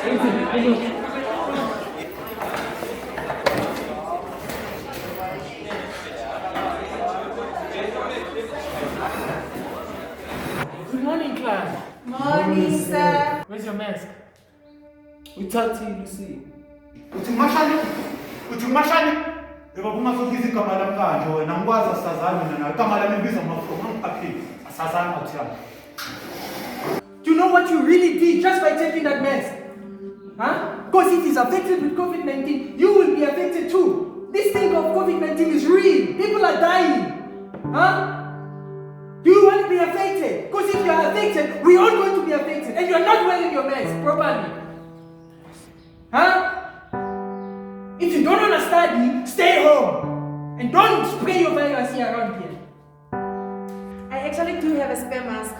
Good morning, class. Morning, sir. Where's your mask? We talk to you, you see. Uthumashane yebo bungasokiza igama lami kanje wena ngikwazi asazana mina igama lami libiza mafoko ngiphaphile asazana uthiyana. Do you know what you really did just by taking that mask? Huh? Because if he's affected with COVID-19, you will be affected too. This thing of COVID-19 is real. People are dying. Huh? Do you want to be affected? Because if you are affected, we are all going to be affected. And you are not wearing your mask properly. Huh? If you don't want to study, stay home. And don't spray your virus here around here. I actually do have a spare mask.